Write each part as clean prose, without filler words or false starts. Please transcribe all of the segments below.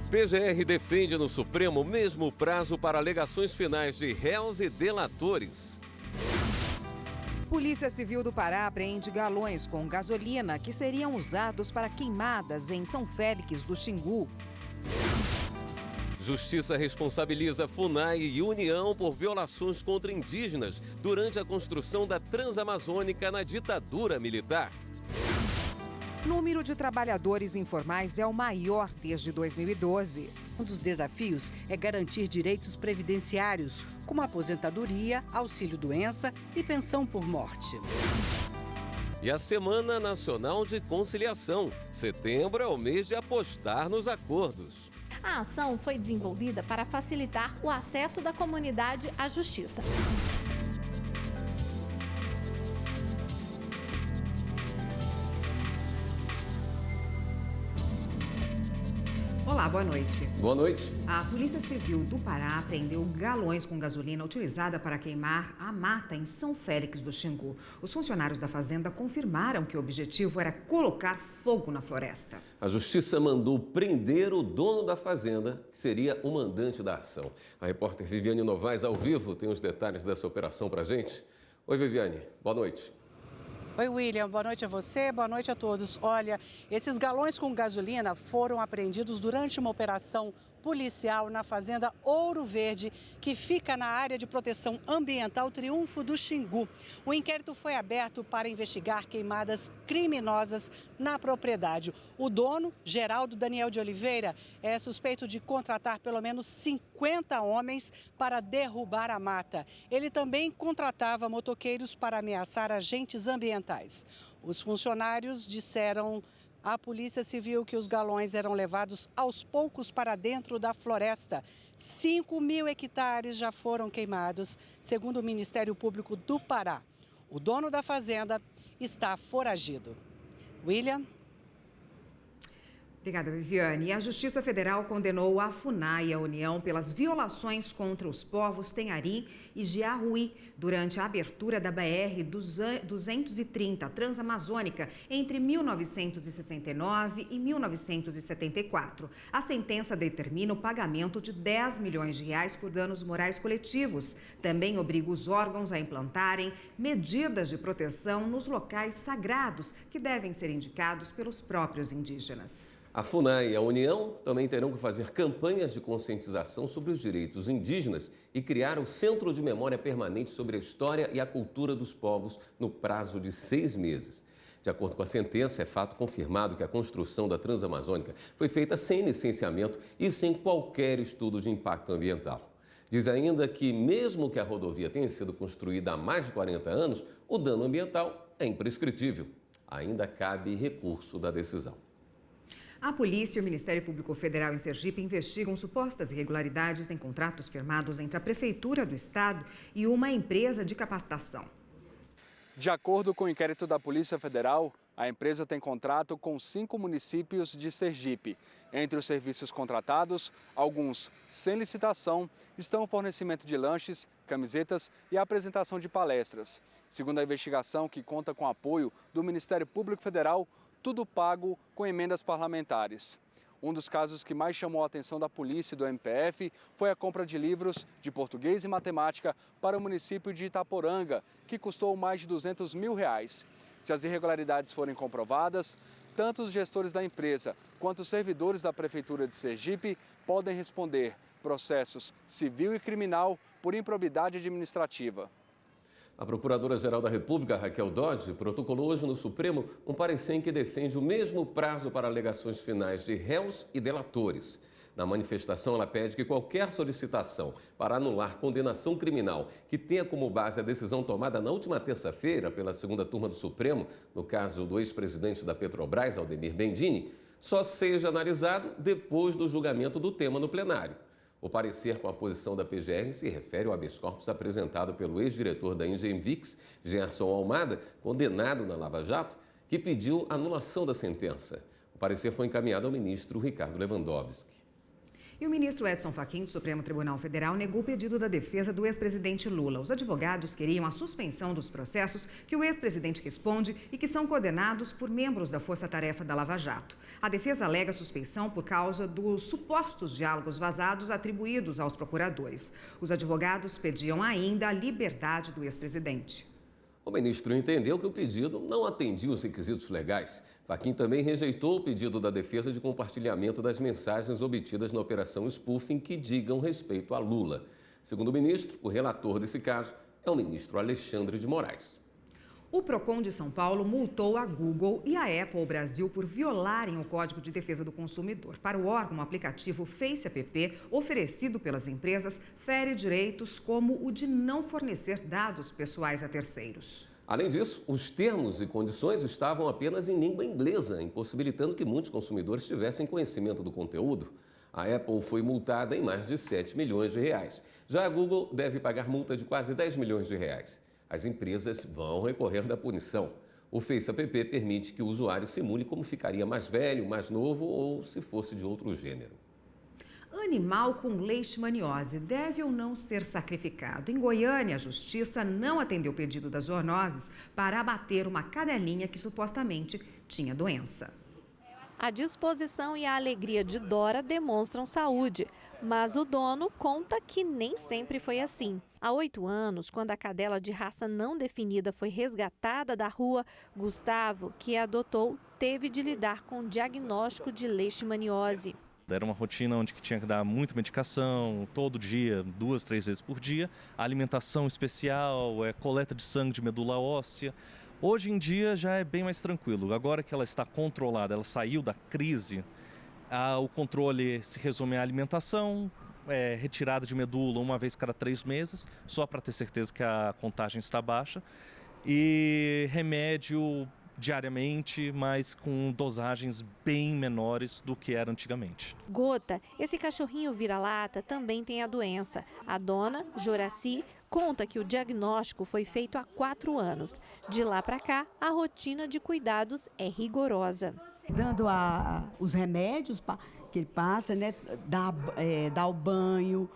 PGR defende no Supremo o mesmo prazo para alegações finais de réus e delatores. Polícia Civil do Pará apreende galões com gasolina que seriam usados para queimadas em São Félix do Xingu. Justiça responsabiliza FUNAI e União por violações contra indígenas durante a construção da Transamazônica na ditadura militar. Número de trabalhadores informais é o maior desde 2012. Um dos desafios é garantir direitos previdenciários, como aposentadoria, auxílio-doença e pensão por morte. E a Semana Nacional de Conciliação. Setembro é o mês de apostar nos acordos. A ação foi desenvolvida para facilitar o acesso da comunidade à justiça. Olá, boa noite. Boa noite. A Polícia Civil do Pará apreendeu galões com gasolina utilizada para queimar a mata em São Félix do Xingu. Os funcionários da fazenda confirmaram que o objetivo era colocar fogo na floresta. A Justiça mandou prender o dono da fazenda, que seria o mandante da ação. A repórter Viviane Novaes, ao vivo, tem os detalhes dessa operação pra gente. Oi, Viviane. Boa noite. Oi, William. Boa noite a você, boa noite a todos. Olha, esses galões com gasolina foram apreendidos durante uma operação policial na fazenda Ouro Verde, que fica na área de proteção ambiental Triunfo do Xingu. O inquérito foi aberto para investigar queimadas criminosas na propriedade. O dono, Geraldo Daniel de Oliveira, é suspeito de contratar pelo menos 50 homens para derrubar a mata. Ele também contratava motoqueiros para ameaçar agentes ambientais. Os funcionários disseram à Polícia Civil que os galões eram levados aos poucos para dentro da floresta. 5.000 hectares já foram queimados, segundo o Ministério Público do Pará. O dono da fazenda está foragido. William? Obrigada, Viviane. A Justiça Federal condenou a FUNAI e a União pelas violações contra os povos Tenhari e Jiahui durante a abertura da BR-230 Transamazônica entre 1969 e 1974. A sentença determina o pagamento de 10 milhões de reais por danos morais coletivos. Também obriga os órgãos a implantarem medidas de proteção nos locais sagrados que devem ser indicados pelos próprios indígenas. A FUNAI e a União também terão que fazer campanhas de conscientização sobre os direitos indígenas e criar o Centro de Memória Permanente sobre a História e a Cultura dos Povos no prazo de 6 meses. De acordo com a sentença, é fato confirmado que a construção da Transamazônica foi feita sem licenciamento e sem qualquer estudo de impacto ambiental. Diz ainda que, mesmo que a rodovia tenha sido construída há mais de 40 anos, o dano ambiental é imprescritível. Ainda cabe recurso da decisão. A polícia e o Ministério Público Federal em Sergipe investigam supostas irregularidades em contratos firmados entre a Prefeitura do Estado e uma empresa de capacitação. De acordo com o inquérito da Polícia Federal, a empresa tem contrato com 5 municípios de Sergipe. Entre os serviços contratados, alguns sem licitação, estão o fornecimento de lanches, camisetas e a apresentação de palestras. Segundo a investigação, que conta com apoio do Ministério Público Federal, tudo pago com emendas parlamentares. Um dos casos que mais chamou a atenção da polícia e do MPF foi a compra de livros de português e matemática para o município de Itaporanga, que custou mais de R$200 mil. Se as irregularidades forem comprovadas, tanto os gestores da empresa quanto os servidores da Prefeitura de Sergipe podem responder processos civil e criminal por improbidade administrativa. A Procuradora-Geral da República, Raquel Dodge, protocolou hoje no Supremo um parecer em que defende o mesmo prazo para alegações finais de réus e delatores. Na manifestação, ela pede que qualquer solicitação para anular condenação criminal que tenha como base a decisão tomada na última terça-feira pela segunda turma do Supremo, no caso do ex-presidente da Petrobras, Aldemir Bendini, só seja analisado depois do julgamento do tema no plenário. O parecer com a posição da PGR se refere ao habeas corpus apresentado pelo ex-diretor da Engenvix, Gerson Almada, condenado na Lava Jato, que pediu anulação da sentença. O parecer foi encaminhado ao ministro Ricardo Lewandowski. E o ministro Edson Fachin, do Supremo Tribunal Federal, negou o pedido da defesa do ex-presidente Lula. Os advogados queriam a suspensão dos processos que o ex-presidente responde e que são coordenados por membros da Força-Tarefa da Lava Jato. A defesa alega suspeição por causa dos supostos diálogos vazados atribuídos aos procuradores. Os advogados pediam ainda a liberdade do ex-presidente. O ministro entendeu que o pedido não atendia os requisitos legais. Fachin também rejeitou o pedido da defesa de compartilhamento das mensagens obtidas na operação spoofing que digam respeito a Lula. Segundo o ministro, o relator desse caso é o ministro Alexandre de Moraes. O Procon de São Paulo multou a Google e a Apple Brasil por violarem o Código de Defesa do Consumidor. Para o órgão, o aplicativo Face App, oferecido pelas empresas, fere direitos como o de não fornecer dados pessoais a terceiros. Além disso, os termos e condições estavam apenas em língua inglesa, impossibilitando que muitos consumidores tivessem conhecimento do conteúdo. A Apple foi multada em mais de 7 milhões de reais. Já a Google deve pagar multa de quase 10 milhões de reais. As empresas vão recorrer da punição. O Face App permite que o usuário simule como ficaria mais velho, mais novo ou se fosse de outro gênero. Animal com leishmaniose deve ou não ser sacrificado? Em Goiânia, a justiça não atendeu o pedido das zoonoses para abater uma cadelinha que supostamente tinha doença. A disposição e a alegria de Dora demonstram saúde, mas o dono conta que nem sempre foi assim. Há 8 anos, quando a cadela de raça não definida foi resgatada da rua, Gustavo, que a adotou, teve de lidar com o diagnóstico de leishmaniose. Era uma rotina onde tinha que dar muita medicação, todo dia, 2, 3 vezes por dia, alimentação especial, coleta de sangue de medula óssea. Hoje em dia já é bem mais tranquilo. Agora que ela está controlada, ela saiu da crise, o controle se resume à alimentação, retirada de medula uma vez cada 3 meses, só para ter certeza que a contagem está baixa, e remédio diariamente, mas com dosagens bem menores do que era antigamente. Gota, esse cachorrinho vira-lata, também tem a doença. A dona, Joraci, conta que o diagnóstico foi feito há 4 anos. De lá para cá, a rotina de cuidados é rigorosa. Dando os remédios que ele passa, né? Dar o banho,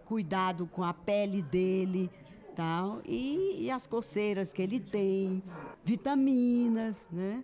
cuidado com a pele dele, tal, e as coceiras que ele tem, vitaminas, né?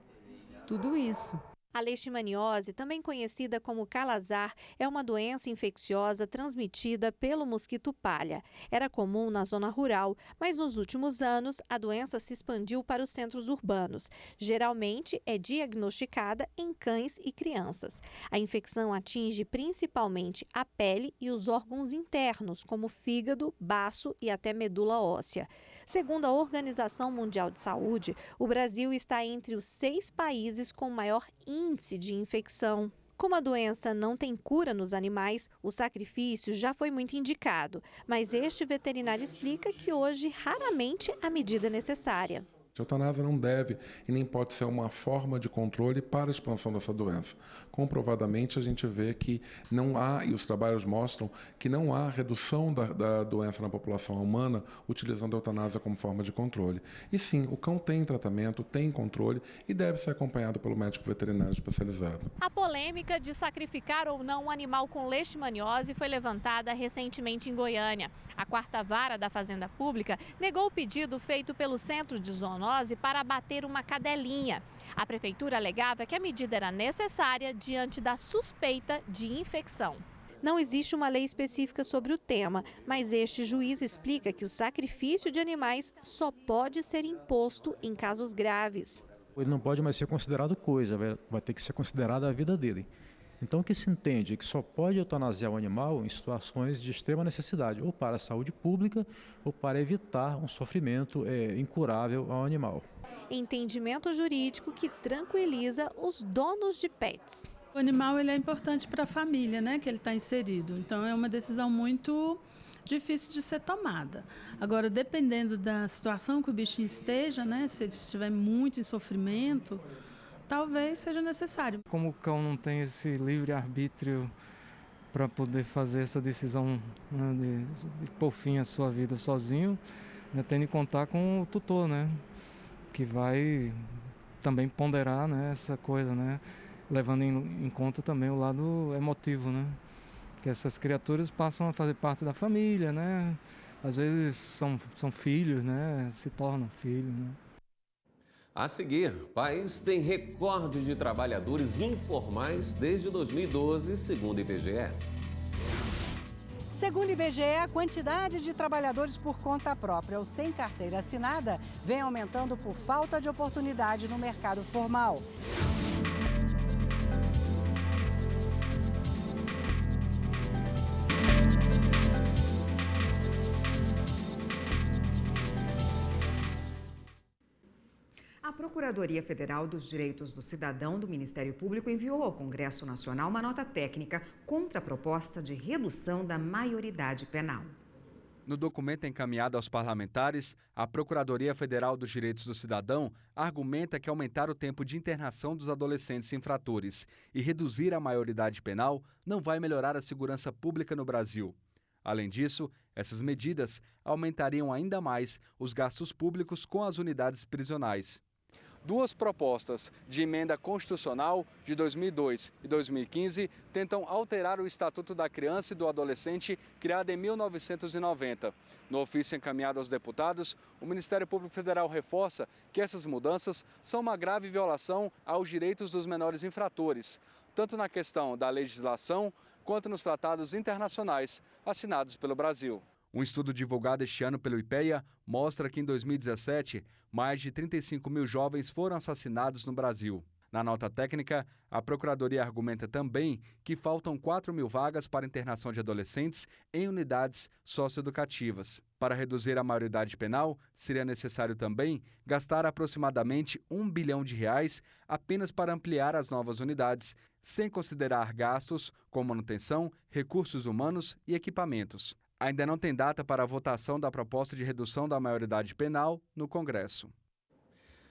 Tudo isso. A leishmaniose, também conhecida como calazar, é uma doença infecciosa transmitida pelo mosquito palha. Era comum na zona rural, mas nos últimos anos a doença se expandiu para os centros urbanos. Geralmente é diagnosticada em cães e crianças. A infecção atinge principalmente a pele e os órgãos internos, como fígado, baço e até medula óssea. Segundo a Organização Mundial de Saúde, o Brasil está entre os 6 países com maior índice de infecção. Como a doença não tem cura nos animais, o sacrifício já foi muito indicado, mas este veterinário explica que hoje raramente a medida é necessária. A eutanásia não deve e nem pode ser uma forma de controle para a expansão dessa doença. Comprovadamente, a gente vê que não há, e os trabalhos mostram, que não há redução da doença na população humana utilizando a eutanásia como forma de controle. E sim, o cão tem tratamento, tem controle e deve ser acompanhado pelo médico veterinário especializado. A polêmica de sacrificar ou não um animal com leishmaniose foi levantada recentemente em Goiânia. A 4ª Vara da Fazenda Pública negou o pedido feito pelo Centro de Zoonose para abater uma cadelinha. A prefeitura alegava que a medida era necessária diante da suspeita de infecção. Não existe uma lei específica sobre o tema, mas este juiz explica que o sacrifício de animais só pode ser imposto em casos graves. Ele não pode mais ser considerado coisa, vai ter que ser considerada a vida dele. Então o que se entende é que só pode eutanasiar o animal em situações de extrema necessidade, ou para a saúde pública, ou para evitar um sofrimento incurável ao animal. Entendimento jurídico que tranquiliza os donos de pets. O animal ele é importante para a família, né, que ele está inserido. Então é uma decisão muito difícil de ser tomada. Agora, dependendo da situação que o bichinho esteja, né, se ele estiver muito em sofrimento, talvez seja necessário. Como o cão não tem esse livre-arbítrio para poder fazer essa decisão, né, de pôr fim à sua vida sozinho, tem de contar com o tutor, né, que vai também ponderar, né, essa coisa, né, levando em conta também o lado emotivo, né. que essas criaturas passam a fazer parte da família, né? Às vezes são filhos, né? Se tornam filhos, né? A seguir, o país tem recorde de trabalhadores informais desde 2012, segundo o IBGE. Segundo o IBGE, a quantidade de trabalhadores por conta própria ou sem carteira assinada vem aumentando por falta de oportunidade no mercado formal. A Procuradoria Federal dos Direitos do Cidadão do Ministério Público enviou ao Congresso Nacional uma nota técnica contra a proposta de redução da maioridade penal. No documento encaminhado aos parlamentares, a Procuradoria Federal dos Direitos do Cidadão argumenta que aumentar o tempo de internação dos adolescentes infratores e reduzir a maioridade penal não vai melhorar a segurança pública no Brasil. Além disso, essas medidas aumentariam ainda mais os gastos públicos com as unidades prisionais. Duas propostas de emenda constitucional de 2002 e 2015 tentam alterar o Estatuto da Criança e do Adolescente, criado em 1990. No ofício encaminhado aos deputados, o Ministério Público Federal reforça que essas mudanças são uma grave violação aos direitos dos menores infratores, tanto na questão da legislação quanto nos tratados internacionais assinados pelo Brasil. Um estudo divulgado este ano pelo IPEA mostra que em 2017, mais de 35 mil jovens foram assassinados no Brasil. Na nota técnica, a Procuradoria argumenta também que faltam 4 mil vagas para internação de adolescentes em unidades socioeducativas. Para reduzir a maioridade penal, seria necessário também gastar aproximadamente R$1 bilhão apenas para ampliar as novas unidades, sem considerar gastos com manutenção, recursos humanos e equipamentos. Ainda não tem data para a votação da proposta de redução da maioridade penal no Congresso.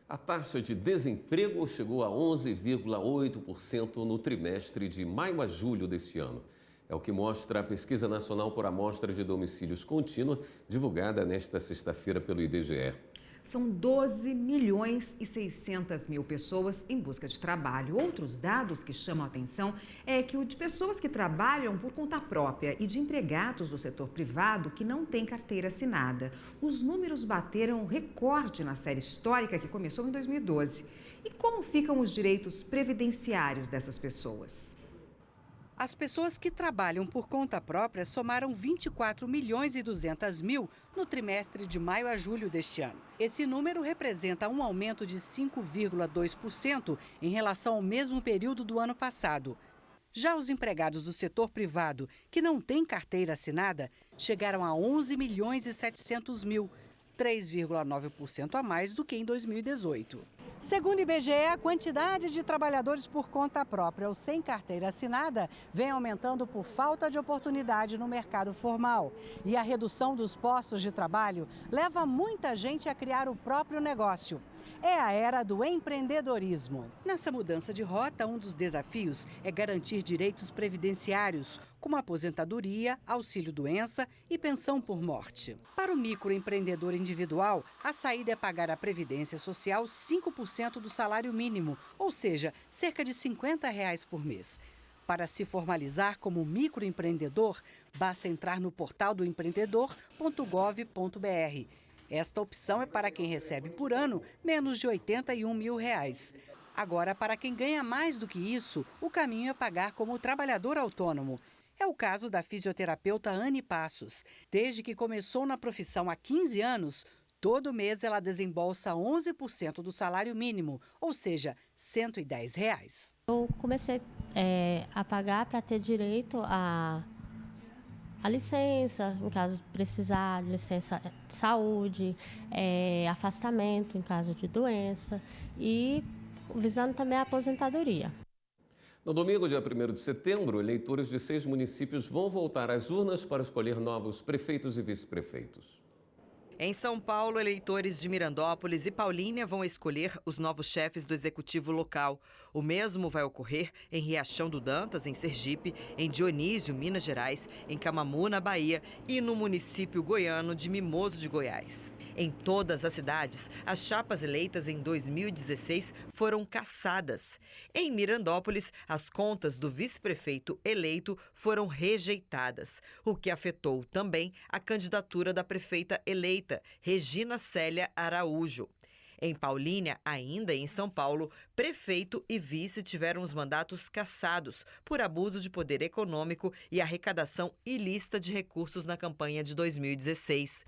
A taxa de desemprego chegou a 11,8% no trimestre de maio a julho deste ano. É o que mostra a Pesquisa Nacional por Amostra de Domicílios Contínua, divulgada nesta sexta-feira pelo IBGE. São 12 milhões e 600 mil pessoas em busca de trabalho. Outros dados que chamam a atenção é que o de pessoas que trabalham por conta própria e de empregados do setor privado que não têm carteira assinada. Os números bateram recorde na série histórica que começou em 2012. E como ficam os direitos previdenciários dessas pessoas? As pessoas que trabalham por conta própria somaram 24 milhões e 200 mil no trimestre de maio a julho deste ano. Esse número representa um aumento de 5,2% em relação ao mesmo período do ano passado. Já os empregados do setor privado, que não têm carteira assinada, chegaram a 11 milhões e 700 mil, 3,9% a mais do que em 2018. Segundo o IBGE, a quantidade de trabalhadores por conta própria ou sem carteira assinada vem aumentando por falta de oportunidade no mercado formal. E a redução dos postos de trabalho leva muita gente a criar o próprio negócio. É a era do empreendedorismo. Nessa mudança de rota, um dos desafios é garantir direitos previdenciários, como aposentadoria, auxílio-doença e pensão por morte. Para o microempreendedor individual, a saída é pagar a Previdência Social 5% do salário mínimo, ou seja, cerca de R$ 50 por mês. Para se formalizar como microempreendedor, basta entrar no portal do empreendedor.gov.br. Esta opção é para quem recebe por ano menos de R$ 81 mil. Agora, para quem ganha mais do que isso, o caminho é pagar como trabalhador autônomo. É o caso da fisioterapeuta Anne Passos. Desde que começou na profissão há 15 anos, todo mês ela desembolsa 11% do salário mínimo, ou seja, R$ 110. Eu comecei a pagar para ter direito a licença, em caso de precisar, licença de saúde, afastamento em caso de doença e visando também a aposentadoria. No domingo, dia 1º de setembro, eleitores de 6 municípios vão voltar às urnas para escolher novos prefeitos e vice-prefeitos. Em São Paulo, eleitores de Mirandópolis e Paulínia vão escolher os novos chefes do executivo local. O mesmo vai ocorrer em Riachão do Dantas, em Sergipe, em Dionísio, Minas Gerais, em Camamu, na Bahia e no município goiano de Mimoso de Goiás. Em todas as cidades, as chapas eleitas em 2016 foram cassadas. Em Mirandópolis, as contas do vice-prefeito eleito foram rejeitadas, o que afetou também a candidatura da prefeita eleita, Regina Célia Araújo. Em Paulínia, ainda em São Paulo, prefeito e vice tiveram os mandatos cassados por abuso de poder econômico e arrecadação ilícita de recursos na campanha de 2016.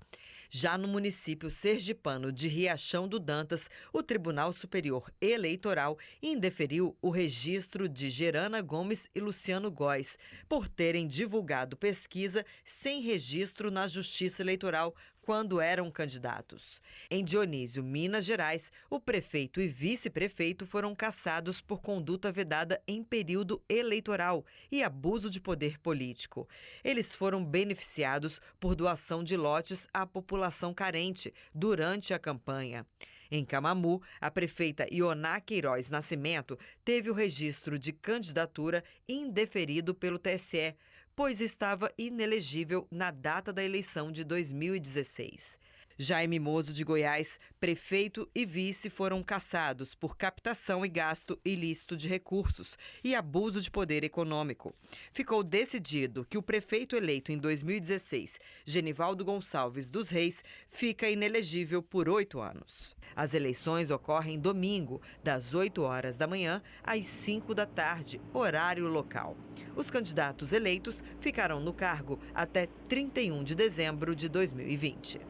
Já no município sergipano de Riachão do Dantas, o Tribunal Superior Eleitoral indeferiu o registro de Gerana Gomes e Luciano Góes por terem divulgado pesquisa sem registro na Justiça Eleitoral quando eram candidatos. Em Dionísio, Minas Gerais, o prefeito e vice-prefeito foram cassados por conduta vedada em período eleitoral e abuso de poder político. Eles foram beneficiados por doação de lotes à população carente durante a campanha. Em Camamu, a prefeita Ioná Queiroz Nascimento teve o registro de candidatura indeferido pelo TSE, pois estava inelegível na data da eleição de 2016. Já em Mimoso de Goiás, prefeito e vice foram cassados por captação e gasto ilícito de recursos e abuso de poder econômico. Ficou decidido que o prefeito eleito em 2016, Genivaldo Gonçalves dos Reis, fica inelegível por 8 anos. As eleições ocorrem domingo, das 8 horas da manhã às 5 da tarde, horário local. Os candidatos eleitos ficarão no cargo até 31 de dezembro de 2020.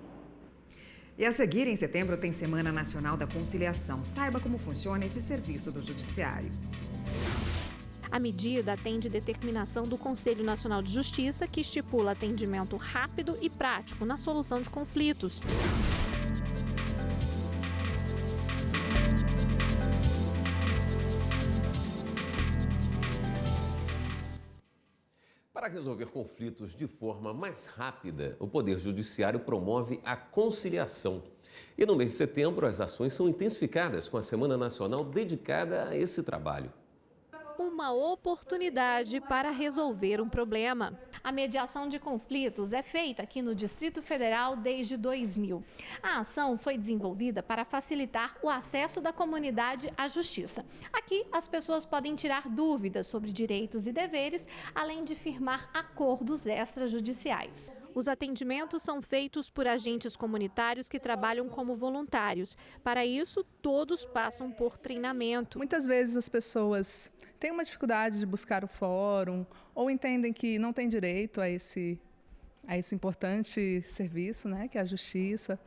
E a seguir, em setembro, tem Semana Nacional da Conciliação. Saiba como funciona esse serviço do Judiciário. A medida atende determinação do Conselho Nacional de Justiça, que estipula atendimento rápido e prático na solução de conflitos. Para resolver conflitos de forma mais rápida, o Poder Judiciário promove a conciliação. E no mês de setembro, as ações são intensificadas com a Semana Nacional dedicada a esse trabalho. Uma oportunidade para resolver um problema. A mediação de conflitos é feita aqui no Distrito Federal desde 2000. A ação foi desenvolvida para facilitar o acesso da comunidade à justiça. Aqui, as pessoas podem tirar dúvidas sobre direitos e deveres, além de firmar acordos extrajudiciais. Os atendimentos são feitos por agentes comunitários que trabalham como voluntários. Para isso, todos passam por treinamento. Muitas vezes as pessoas têm uma dificuldade de buscar o fórum ou entendem que não têm direito a esse importante serviço, né, que é a justiça.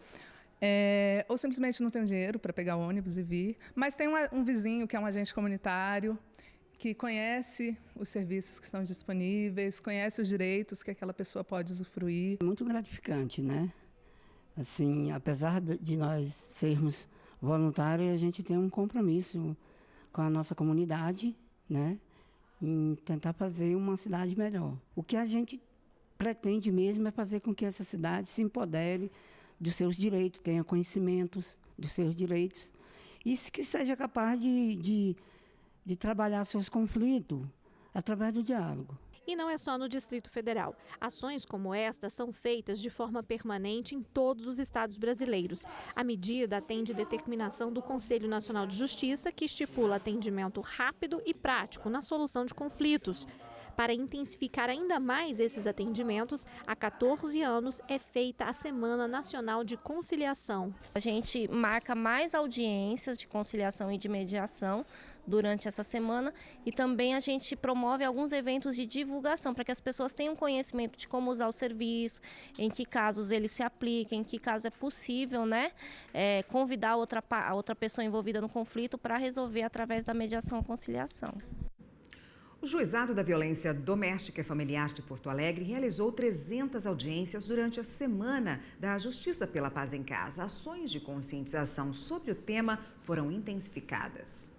Ou simplesmente não tem dinheiro para pegar ônibus e vir. Mas tem um vizinho que é um agente comunitário, que conhece os serviços que estão disponíveis, conhece os direitos que aquela pessoa pode usufruir. Muito gratificante, né? Assim, apesar de nós sermos voluntários, a gente tem um compromisso com a nossa comunidade, né? Em tentar fazer uma cidade melhor. O que a gente pretende mesmo é fazer com que essa cidade se empodere dos seus direitos, tenha conhecimentos dos seus direitos e que seja capaz de trabalhar seus conflitos através do diálogo. E não é só no Distrito Federal. Ações como esta são feitas de forma permanente em todos os estados brasileiros. A medida atende determinação do Conselho Nacional de Justiça, que estipula atendimento rápido e prático na solução de conflitos. Para intensificar ainda mais esses atendimentos, há 14 anos é feita a Semana Nacional de Conciliação. A gente marca mais audiências de conciliação e de mediação durante essa semana e também a gente promove alguns eventos de divulgação para que as pessoas tenham conhecimento de como usar o serviço, em que casos ele se aplica, em que caso é possível, né, convidar a outra pessoa envolvida no conflito para resolver através da mediação ou conciliação. O Juizado da Violência Doméstica e Familiar de Porto Alegre realizou 300 audiências durante a Semana da Justiça pela Paz em Casa. Ações de conscientização sobre o tema foram intensificadas.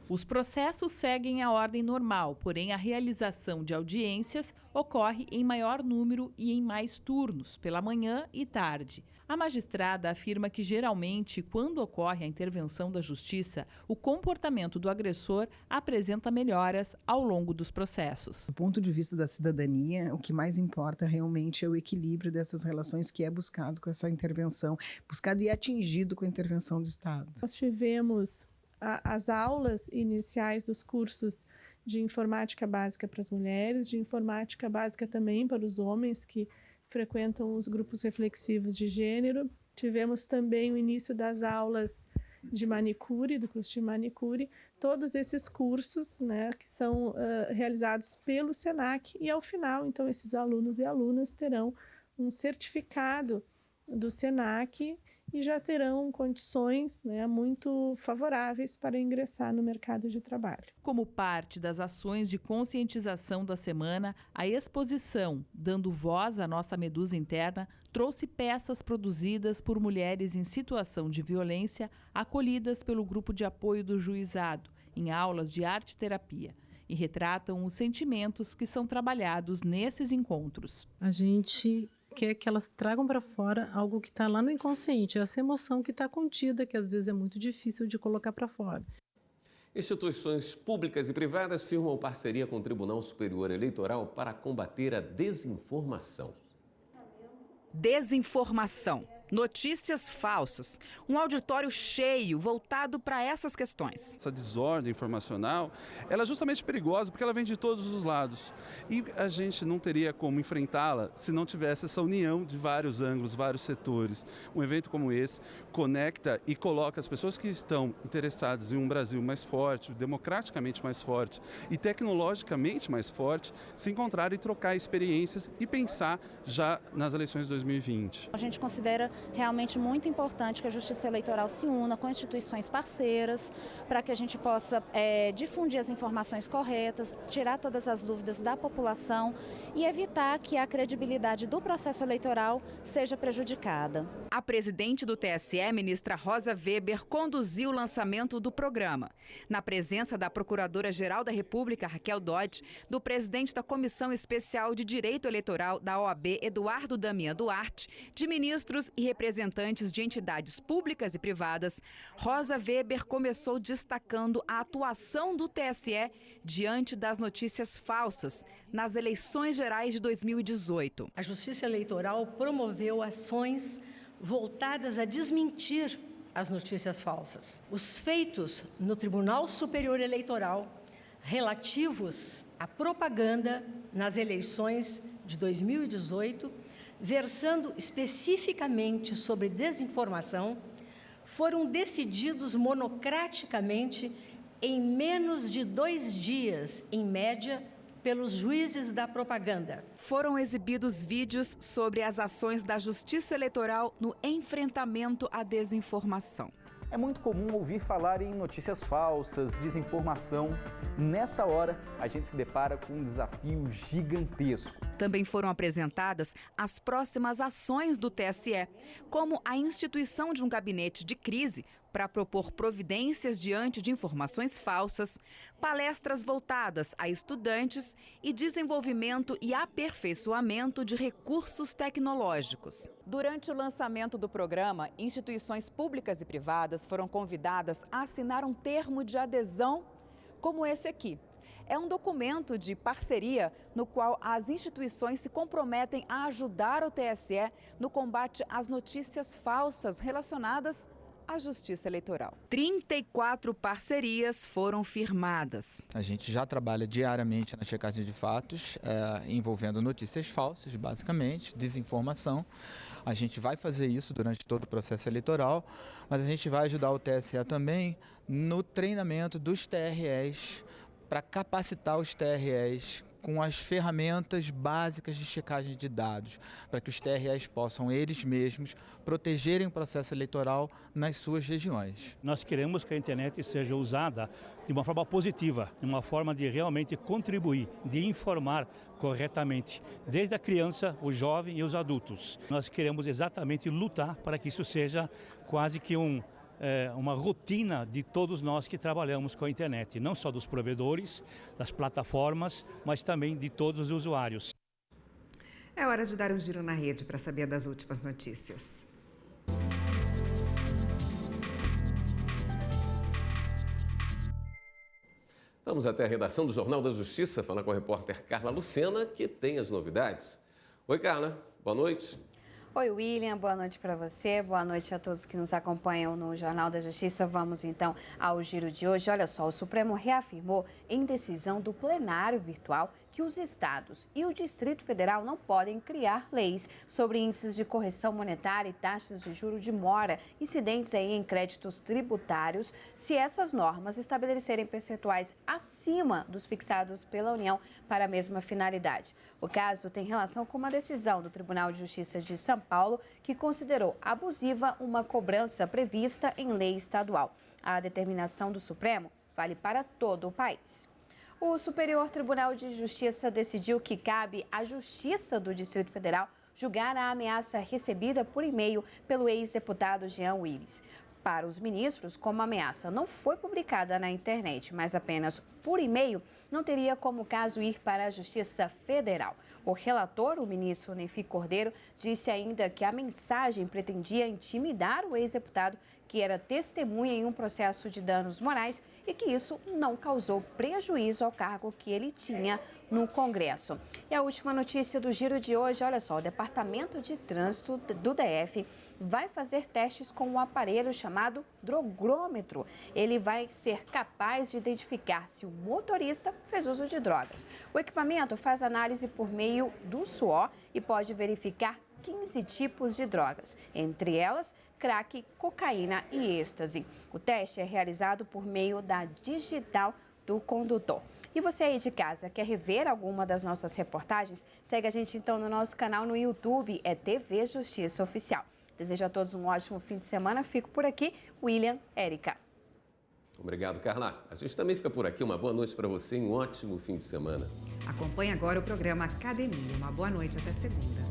Os processos seguem a ordem normal, porém a realização de audiências ocorre em maior número e em mais turnos, pela manhã e tarde. A magistrada afirma que, geralmente, quando ocorre a intervenção da justiça, o comportamento do agressor apresenta melhoras ao longo dos processos. Do ponto de vista da cidadania, o que mais importa realmente é o equilíbrio dessas relações que é buscado com essa intervenção, buscado e atingido com a intervenção do Estado. Nós tivemos as aulas iniciais dos cursos de informática básica para as mulheres, de informática básica também para os homens que frequentam os grupos reflexivos de gênero. Tivemos também o início das aulas de manicure, do curso de manicure, todos esses cursos, né, que são realizados pelo SENAC, e ao final, então, esses alunos e alunas terão um certificado do SENAC e já terão condições, né, muito favoráveis para ingressar no mercado de trabalho. Como parte das ações de conscientização da semana, a exposição Dando Voz à Nossa Medusa Interna trouxe peças produzidas por mulheres em situação de violência acolhidas pelo grupo de apoio do juizado, em aulas de arte-terapia, e retratam os sentimentos que são trabalhados nesses encontros. A gente quer que elas tragam para fora algo que está lá no inconsciente, essa emoção que está contida, que às vezes é muito difícil de colocar para fora. Instituições públicas e privadas firmam parceria com o Tribunal Superior Eleitoral para combater a desinformação. Desinformação, notícias falsas, um auditório cheio voltado para essas questões. Essa desordem informacional, ela é justamente perigosa porque ela vem de todos os lados. E a gente não teria como enfrentá-la se não tivesse essa união de vários ângulos, vários setores. Um evento como esse conecta e coloca as pessoas que estão interessadas em um Brasil mais forte, democraticamente mais forte e tecnologicamente mais forte, se encontrar e trocar experiências e pensar já nas eleições de 2020. A gente considera realmente muito importante que a Justiça Eleitoral se una com instituições parceiras para que a gente possa difundir as informações corretas, tirar todas as dúvidas da população e evitar que a credibilidade do processo eleitoral seja prejudicada. A presidente do TSE, ministra Rosa Weber, conduziu o lançamento do programa. Na presença da Procuradora-Geral da República, Raquel Dodge, do presidente da Comissão Especial de Direito Eleitoral da OAB, Eduardo Damian Duarte, de ministros e representantes de entidades públicas e privadas, Rosa Weber começou destacando a atuação do TSE diante das notícias falsas nas eleições gerais de 2018. A Justiça Eleitoral promoveu ações voltadas a desmentir as notícias falsas. Os feitos no Tribunal Superior Eleitoral relativos à propaganda nas eleições de 2018, versando especificamente sobre desinformação, foram decididos monocraticamente em menos de 2 dias, em média, pelos juízes da propaganda. Foram exibidos vídeos sobre as ações da Justiça Eleitoral no enfrentamento à desinformação. É muito comum ouvir falar em notícias falsas, desinformação. Nessa hora, a gente se depara com um desafio gigantesco. Também foram apresentadas as próximas ações do TSE, como a instituição de um gabinete de crise para propor providências diante de informações falsas, palestras voltadas a estudantes e desenvolvimento e aperfeiçoamento de recursos tecnológicos. Durante o lançamento do programa, instituições públicas e privadas foram convidadas a assinar um termo de adesão como esse aqui. É um documento de parceria no qual as instituições se comprometem a ajudar o TSE no combate às notícias falsas relacionadas à Justiça Eleitoral. 34 parcerias foram firmadas. A gente já trabalha diariamente na checagem de fatos, envolvendo notícias falsas, basicamente, desinformação. A gente vai fazer isso durante todo o processo eleitoral, mas a gente vai ajudar o TSE também no treinamento dos TREs, para capacitar os TREs com as ferramentas básicas de checagem de dados, para que os TREs possam, eles mesmos, protegerem o processo eleitoral nas suas regiões. Nós queremos que a internet seja usada de uma forma positiva, de uma forma de realmente contribuir, de informar corretamente, desde a criança, o jovem e os adultos. Nós queremos exatamente lutar para que isso seja quase que uma rotina de todos nós que trabalhamos com a internet, não só dos provedores, das plataformas, mas também de todos os usuários. É hora de dar um giro na rede para saber das últimas notícias. Vamos até a redação do Jornal da Justiça, falar com a repórter Carla Lucena, que tem as novidades. Oi, Carla, boa noite. Oi, William, boa noite para você, boa noite a todos que nos acompanham no Jornal da Justiça. Vamos então ao giro de hoje. Olha só, o Supremo reafirmou em decisão do plenário virtual que os estados e o Distrito Federal não podem criar leis sobre índices de correção monetária e taxas de juros de mora incidentes aí em créditos tributários, se essas normas estabelecerem percentuais acima dos fixados pela União para a mesma finalidade. O caso tem relação com uma decisão do Tribunal de Justiça de São Paulo que considerou abusiva uma cobrança prevista em lei estadual. A determinação do Supremo vale para todo o país. O Superior Tribunal de Justiça decidiu que cabe à Justiça do Distrito Federal julgar a ameaça recebida por e-mail pelo ex-deputado Jean Willis. Para os ministros, como a ameaça não foi publicada na internet, mas apenas por e-mail, não teria como caso ir para a Justiça Federal. O relator, o ministro Nefi Cordeiro, disse ainda que a mensagem pretendia intimidar o ex-deputado, que era testemunha em um processo de danos morais, e que isso não causou prejuízo ao cargo que ele tinha no Congresso. E a última notícia do giro de hoje, olha só, o Departamento de Trânsito do DF vai fazer testes com um aparelho chamado drogrômetro. Ele vai ser capaz de identificar se o motorista fez uso de drogas. O equipamento faz análise por meio do suor e pode verificar 15 tipos de drogas, entre elas crack, cocaína e êxtase. O teste é realizado por meio da digital do condutor. E você aí de casa, quer rever alguma das nossas reportagens? Segue a gente então no nosso canal no YouTube, é TV Justiça Oficial. Desejo a todos um ótimo fim de semana. Fico por aqui, William, Érica. Obrigado, Carla. A gente também fica por aqui. Uma boa noite para você e um ótimo fim de semana. Acompanhe agora o programa Academia. Uma boa noite, até segunda.